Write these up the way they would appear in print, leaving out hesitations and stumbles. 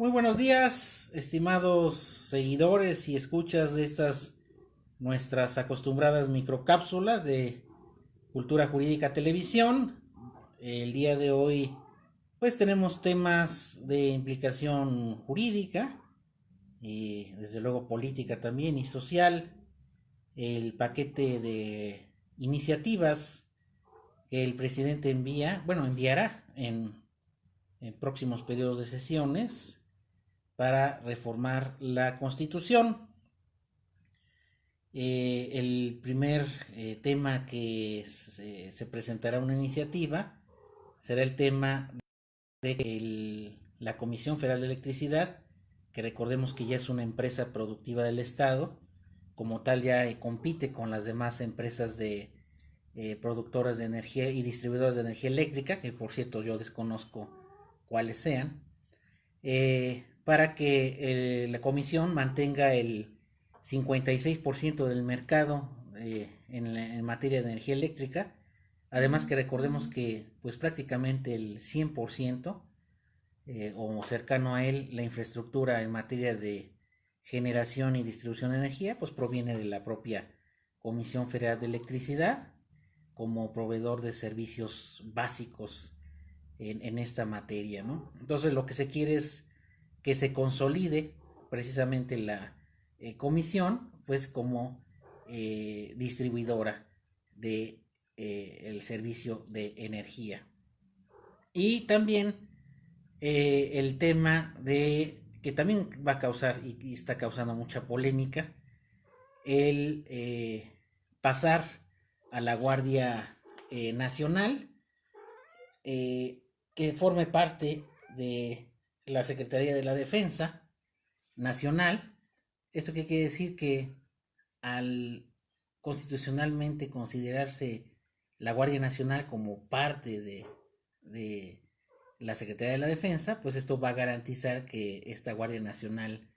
Muy buenos días, estimados seguidores y escuchas de estas nuestras acostumbradas microcápsulas de Cultura Jurídica Televisión. El día de hoy pues tenemos temas de implicación jurídica y desde luego política también y social. El paquete de iniciativas que el presidente enviará en próximos periodos de sesiones para reformar la Constitución. El primer tema que se presentará una iniciativa será el tema de la Comisión Federal de Electricidad, que recordemos que ya es una empresa productiva del Estado, como tal ya compite con las demás empresas de productoras de energía y distribuidoras de energía eléctrica, que por cierto yo desconozco cuáles sean, para que la comisión mantenga el 56% del mercado en materia de energía eléctrica. Además que recordemos que pues prácticamente el 100% o cercano a él, la infraestructura en materia de generación y distribución de energía pues proviene de la propia Comisión Federal de Electricidad como proveedor de servicios básicos en esta materia, ¿no? Entonces lo que se quiere es que se consolide precisamente la comisión, pues como distribuidora de el servicio de energía. Y también el tema de que también va a causar y está causando mucha polémica, el pasar a la Guardia Nacional, que forme parte de la Secretaría de la Defensa Nacional. ¿Esto qué quiere decir? Que al constitucionalmente considerarse la Guardia Nacional como parte de la Secretaría de la Defensa, pues esto va a garantizar que esta Guardia Nacional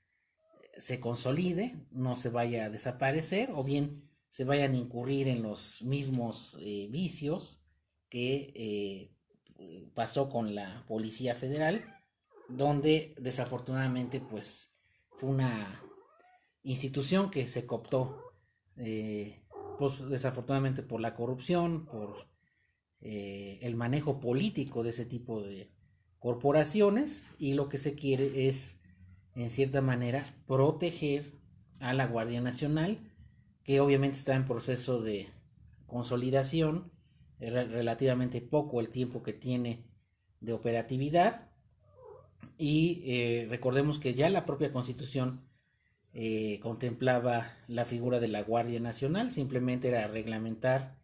se consolide, no se vaya a desaparecer o bien se vayan a incurrir en los mismos vicios que pasó con la Policía Federal, donde desafortunadamente pues fue una institución que se cooptó, pues desafortunadamente por la corrupción, por el manejo político de ese tipo de corporaciones, y lo que se quiere es en cierta manera proteger a la Guardia Nacional, que obviamente está en proceso de consolidación, relativamente poco el tiempo que tiene de operatividad. Y recordemos que ya la propia Constitución contemplaba la figura de la Guardia Nacional, simplemente era reglamentar,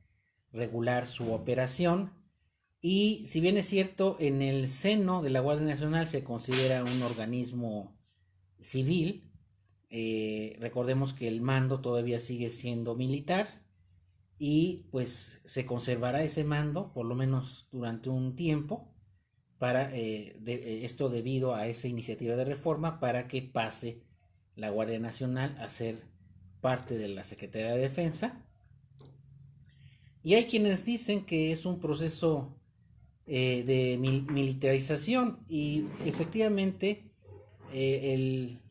regular su operación. Y si bien es cierto, en el seno de la Guardia Nacional se considera un organismo civil, recordemos que el mando todavía sigue siendo militar y pues se conservará ese mando por lo menos durante un tiempo para esto debido a esa iniciativa de reforma para que pase la Guardia Nacional a ser parte de la Secretaría de Defensa. Y hay quienes dicen que es un proceso de militarización y efectivamente el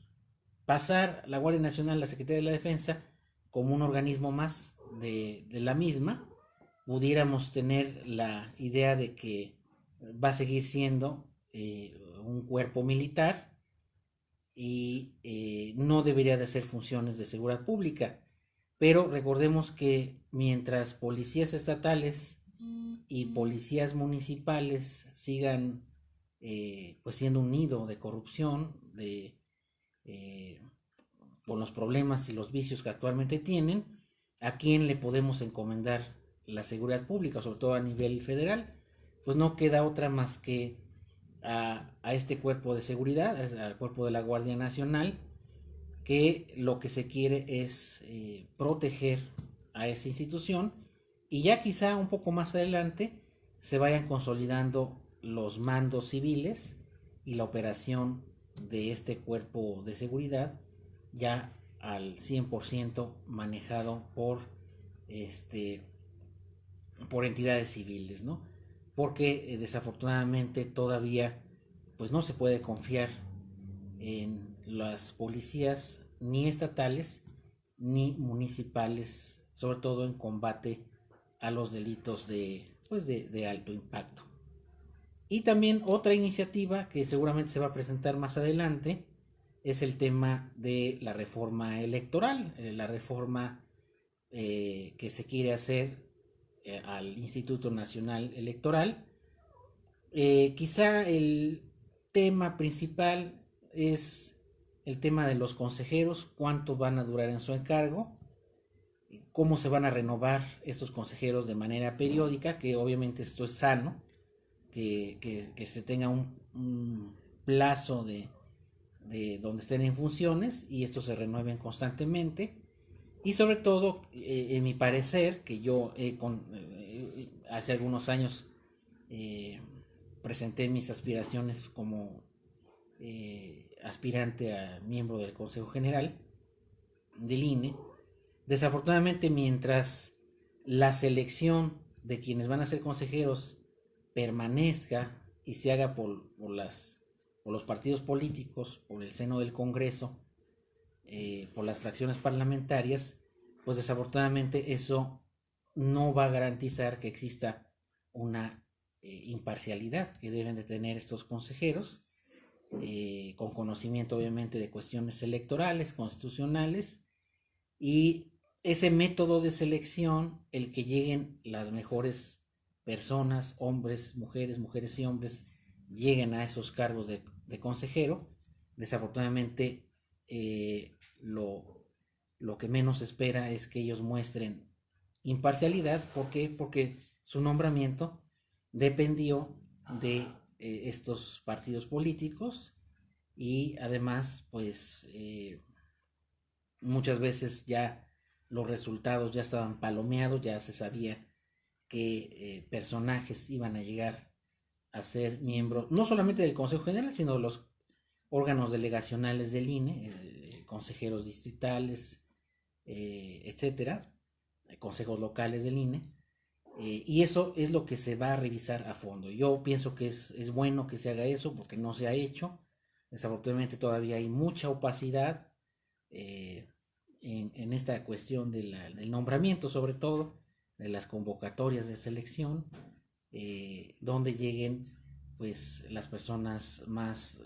pasar la Guardia Nacional a la Secretaría de la Defensa como un organismo más de la misma, pudiéramos tener la idea de que va a seguir siendo un cuerpo militar y no debería de hacer funciones de seguridad pública. Pero recordemos que mientras policías estatales y policías municipales sigan pues siendo un nido de corrupción, eh, con los problemas y los vicios que actualmente tienen, ¿a quién le podemos encomendar la seguridad pública, sobre todo a nivel federal? Pues no queda otra más que a este cuerpo de seguridad, al cuerpo de la Guardia Nacional, que lo que se quiere es proteger a esa institución, y ya quizá un poco más adelante se vayan consolidando los mandos civiles y la operación de este cuerpo de seguridad ya al 100% manejado este, por entidades civiles, ¿no? Porque desafortunadamente todavía pues no se puede confiar en las policías ni estatales ni municipales, sobre todo en combate a los delitos de alto impacto. Y también otra iniciativa que seguramente se va a presentar más adelante es el tema de la reforma electoral, la reforma que se quiere hacer al Instituto Nacional Electoral. Quizá el tema principal es el tema de los consejeros, cuánto van a durar en su encargo, cómo se van a renovar estos consejeros de manera periódica, que obviamente esto es sano, que se tenga un plazo de donde estén en funciones y estos se renueven constantemente. Y sobre todo, en mi parecer, que yo hace algunos años presenté mis aspiraciones como aspirante a miembro del Consejo General del INE. Desafortunadamente, mientras la selección de quienes van a ser consejeros permanezca y se haga por los partidos políticos, por el seno del Congreso, por las fracciones parlamentarias, pues desafortunadamente eso no va a garantizar que exista una imparcialidad que deben de tener estos consejeros, con conocimiento obviamente de cuestiones electorales, constitucionales, y ese método de selección, el que lleguen las mejores personas, hombres, mujeres y hombres, lleguen a esos cargos de consejero. Desafortunadamente, lo que menos espera es que ellos muestren imparcialidad. ¿Por qué? Porque su nombramiento dependió de estos partidos políticos, y además pues muchas veces ya los resultados ya estaban palomeados, ya se sabía que personajes iban a llegar a ser miembros no solamente del Consejo General, sino de los órganos delegacionales del INE, consejeros distritales, etcétera, consejos locales del INE, y eso es lo que se va a revisar a fondo. Yo pienso que es bueno que se haga eso porque no se ha hecho. Desafortunadamente todavía hay mucha opacidad en esta cuestión del nombramiento, sobre todo de las convocatorias de selección, donde lleguen pues las personas más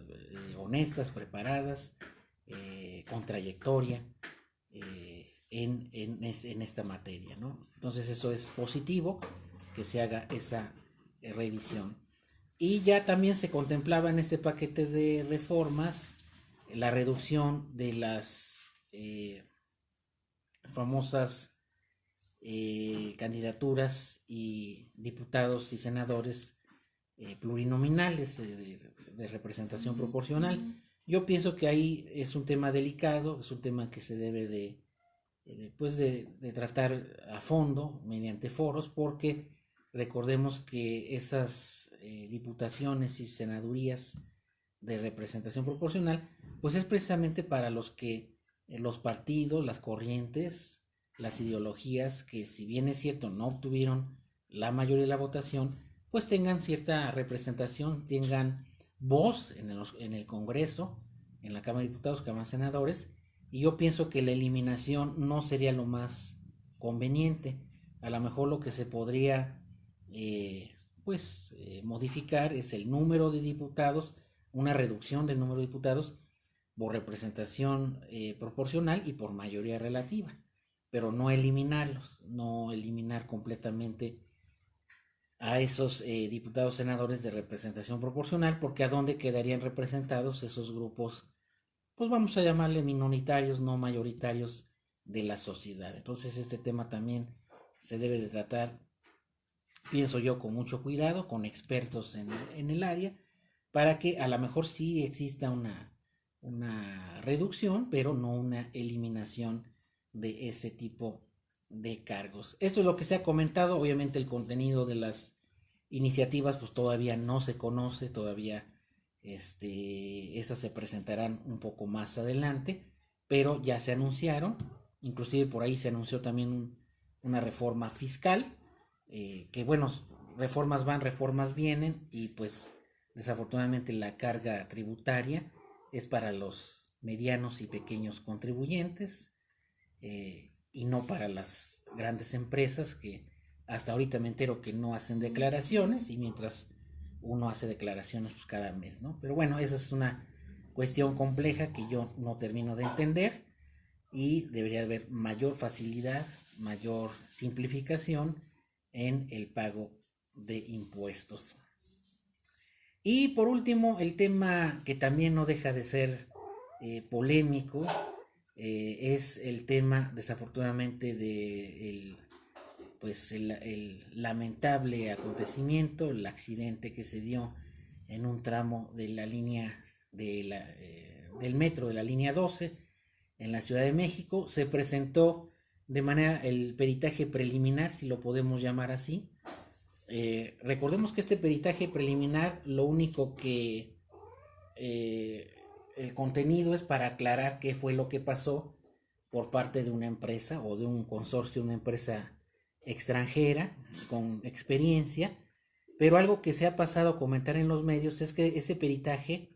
honestas, preparadas, con trayectoria en esta materia, ¿no? Entonces eso es positivo, que se haga esa revisión. Y ya también se contemplaba en este paquete de reformas la reducción de las famosas candidaturas y diputados y senadores plurinominales de representación proporcional. Yo pienso que ahí es un tema delicado, es un tema que se debe de tratar a fondo mediante foros, porque recordemos que esas diputaciones y senadurías de representación proporcional pues es precisamente para los que los partidos, las corrientes, las ideologías que, si bien es cierto, no obtuvieron la mayoría de la votación, pues tengan cierta representación, tengan voz en el Congreso, en la Cámara de Diputados, Cámara de Senadores. Y yo pienso que la eliminación no sería lo más conveniente. A lo mejor lo que se podría modificar es el número de diputados, una reducción del número de diputados por representación proporcional y por mayoría relativa, pero no eliminarlos, no eliminar completamente a esos diputados senadores de representación proporcional, porque ¿a dónde quedarían representados esos grupos? Pues vamos a llamarle minoritarios, no mayoritarios de la sociedad. Entonces este tema también se debe de tratar, pienso yo, con mucho cuidado, con expertos en el área, para que a lo mejor sí exista una reducción, pero no una eliminación de ese tipo de cargos. Esto es lo que se ha comentado. Obviamente el contenido de las iniciativas pues todavía no se conoce, todavía esas se presentarán un poco más adelante, pero ya se anunciaron. Inclusive por ahí se anunció también una reforma fiscal, que bueno, reformas van, reformas vienen, y pues desafortunadamente la carga tributaria es para los medianos y pequeños contribuyentes y no para las grandes empresas que hasta ahorita me entero que no hacen declaraciones, y mientras uno hace declaraciones pues cada mes, ¿no? Pero bueno, esa es una cuestión compleja que yo no termino de entender, y debería haber mayor facilidad, mayor simplificación en el pago de impuestos. Y por último, el tema que también no deja de ser polémico es el tema, desafortunadamente, de el lamentable acontecimiento, el accidente que se dio en un tramo de la línea del metro de la línea 12 en la Ciudad de México. Se presentó de manera el peritaje preliminar, si lo podemos llamar así. Recordemos que este peritaje preliminar, lo único que el contenido es para aclarar qué fue lo que pasó por parte de una empresa o de un consorcio, una empresa extranjera con experiencia. Pero algo que se ha pasado a comentar en los medios es que ese peritaje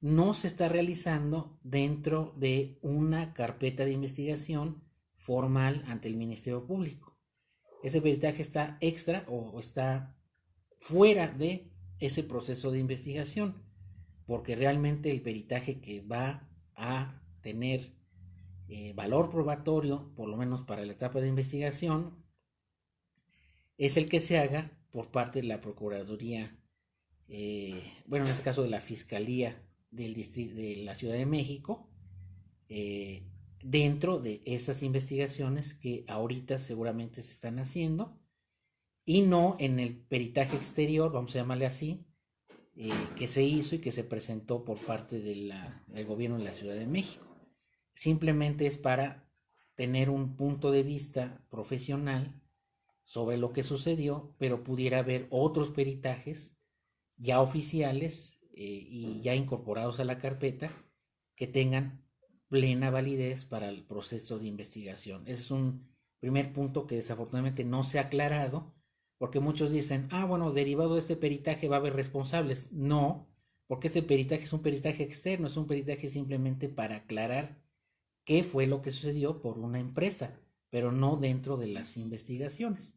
no se está realizando dentro de una carpeta de investigación formal ante el Ministerio Público. Ese peritaje está extra o está fuera de ese proceso de investigación, porque realmente el peritaje que va a tener valor probatorio, por lo menos para la etapa de investigación, es el que se haga por parte de la Procuraduría, en este caso de la Fiscalía del Distrito de la Ciudad de México, dentro de esas investigaciones que ahorita seguramente se están haciendo, y no en el peritaje exterior, vamos a llamarle así, que se hizo y que se presentó por parte del gobierno de la Ciudad de México. Simplemente es para tener un punto de vista profesional sobre lo que sucedió, pero pudiera haber otros peritajes ya oficiales y ya incorporados a la carpeta que tengan plena validez para el proceso de investigación. Ese es un primer punto que desafortunadamente no se ha aclarado, porque muchos dicen, bueno, derivado de este peritaje va a haber responsables. No, porque este peritaje es un peritaje externo, es un peritaje simplemente para aclarar qué fue lo que sucedió por una empresa, pero no dentro de las investigaciones.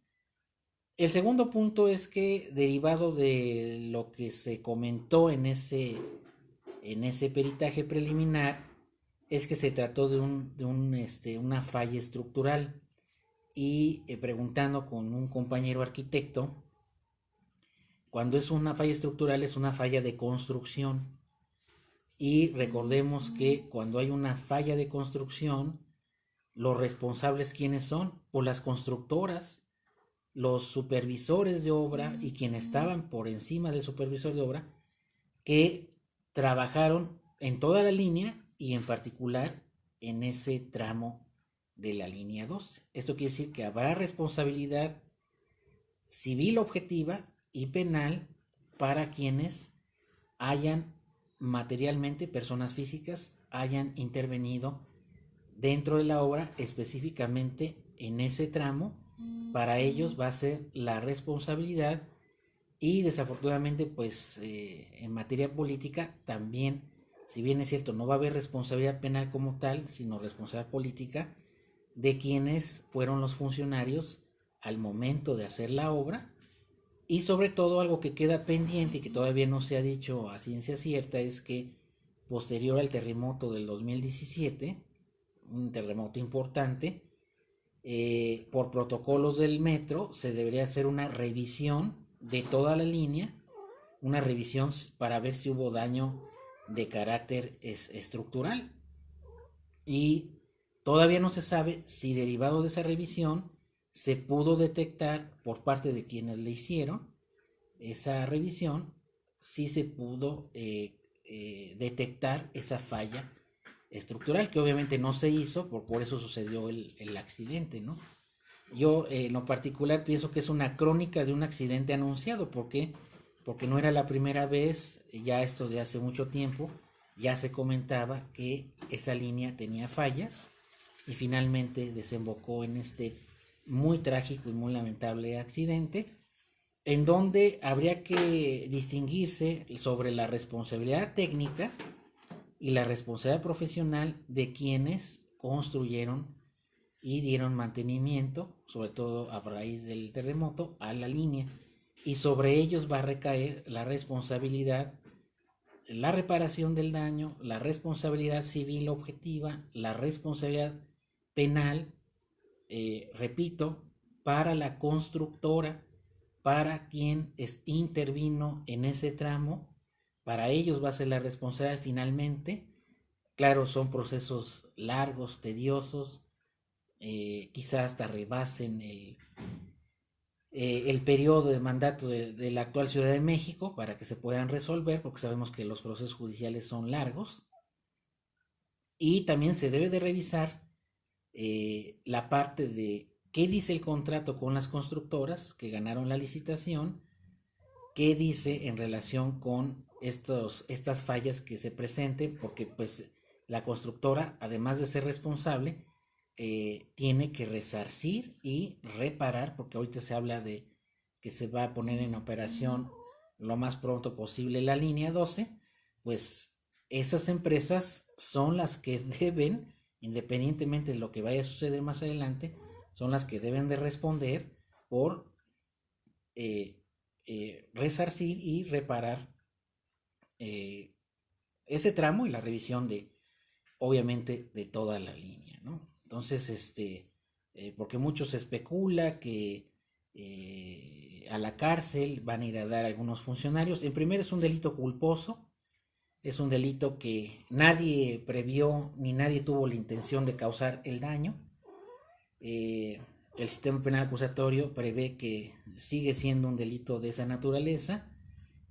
El segundo punto es que, derivado de lo que se comentó en ese peritaje preliminar, es que se trató de una falla estructural. Y preguntando con un compañero arquitecto, cuando es una falla estructural es una falla de construcción. Y recordemos que cuando hay una falla de construcción, los responsables, ¿quiénes son? Pues las constructoras, los supervisores de obra y quienes estaban por encima del supervisor de obra, que trabajaron en toda la línea y en particular en ese tramo de la línea 2. Esto quiere decir que habrá responsabilidad civil objetiva y penal para quienes hayan materialmente, personas físicas, hayan intervenido dentro de la obra, específicamente en ese tramo. Para ellos va a ser la responsabilidad, y desafortunadamente pues en materia política también, si bien es cierto no va a haber responsabilidad penal como tal, sino responsabilidad política de quienes fueron los funcionarios al momento de hacer la obra. Y sobre todo, algo que queda pendiente y que todavía no se ha dicho a ciencia cierta es que posterior al terremoto del 2017, un terremoto importante, por protocolos del metro se debería hacer una revisión de toda la línea, una revisión para ver si hubo daño de carácter estructural, y todavía no se sabe si derivado de esa revisión se pudo detectar por parte de quienes le hicieron esa revisión, si se pudo detectar esa falla estructural, que obviamente no se hizo, por eso sucedió el accidente, ¿no? Yo en lo particular pienso que es una crónica de un accidente anunciado. ¿Por qué? Porque no era la primera vez, ya esto de hace mucho tiempo, ya se comentaba que esa línea tenía fallas y finalmente desembocó en este muy trágico y muy lamentable accidente, en donde habría que distinguirse sobre la responsabilidad técnica y la responsabilidad profesional de quienes construyeron y dieron mantenimiento, sobre todo a raíz del terremoto, a la línea. Y sobre ellos va a recaer la responsabilidad, la reparación del daño, la responsabilidad civil objetiva, la responsabilidad penal, repito, para la constructora, para quien intervino en ese tramo. Para ellos va a ser la responsabilidad finalmente. Claro, son procesos largos, tediosos, quizás hasta rebasen el periodo de mandato de la actual Ciudad de México para que se puedan resolver, porque sabemos que los procesos judiciales son largos. Y también se debe de revisar la parte de qué dice el contrato con las constructoras que ganaron la licitación, qué dice en relación con estas fallas que se presenten, porque pues la constructora, además de ser responsable, tiene que resarcir y reparar, porque ahorita se habla de que se va a poner en operación lo más pronto posible la línea 12, pues esas empresas son las que deben, independientemente de lo que vaya a suceder más adelante, son las que deben de responder por resarcir y reparar ese tramo y la revisión de, obviamente, de toda la línea, ¿no? Entonces, porque mucho se especula que a la cárcel van a ir a dar algunos funcionarios. En primer, es un delito culposo, es un delito que nadie previó ni nadie tuvo la intención de causar el daño. El sistema penal acusatorio prevé que sigue siendo un delito de esa naturaleza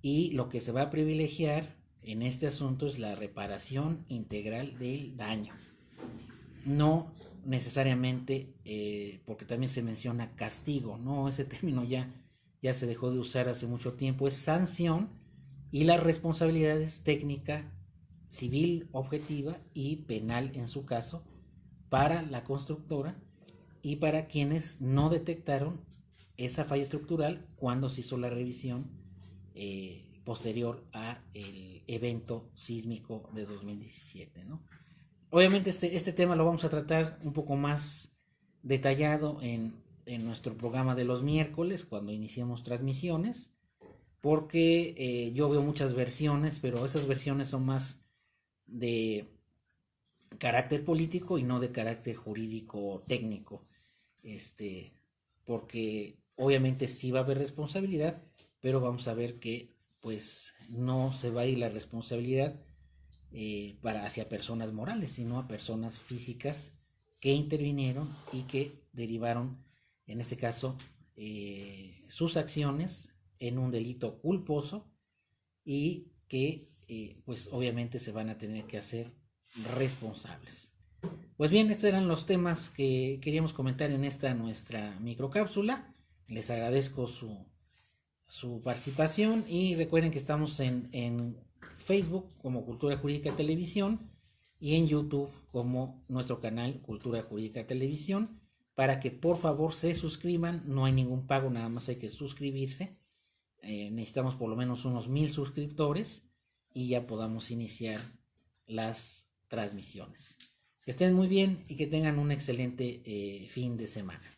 y lo que se va a privilegiar en este asunto es la reparación integral del daño. No necesariamente, porque también se menciona castigo, no, ese término ya se dejó de usar hace mucho tiempo, es sanción y la responsabilidad es técnica, civil, objetiva y penal en su caso para la constructora y para quienes no detectaron esa falla estructural cuando se hizo la revisión posterior a el evento sísmico de 2017, ¿no? Obviamente este tema lo vamos a tratar un poco más detallado en nuestro programa de los miércoles cuando iniciemos transmisiones, porque yo veo muchas versiones, pero esas versiones son más de carácter político y no de carácter jurídico técnico, porque obviamente sí va a haber responsabilidad, pero vamos a ver que pues no se va a ir la responsabilidad hacia personas morales, sino a personas físicas que intervinieron y que derivaron, en este caso, sus acciones en un delito culposo y que pues obviamente se van a tener que hacer responsables. Pues bien, estos eran los temas que queríamos comentar en esta nuestra microcápsula. Les agradezco su participación y recuerden que estamos en Facebook como Cultura Jurídica Televisión y en YouTube como nuestro canal Cultura Jurídica Televisión, para que por favor se suscriban. No hay ningún pago, nada más hay que suscribirse. Necesitamos por lo menos unos 1000 suscriptores y ya podamos iniciar las transmisiones. Que estén muy bien y que tengan un excelente fin de semana.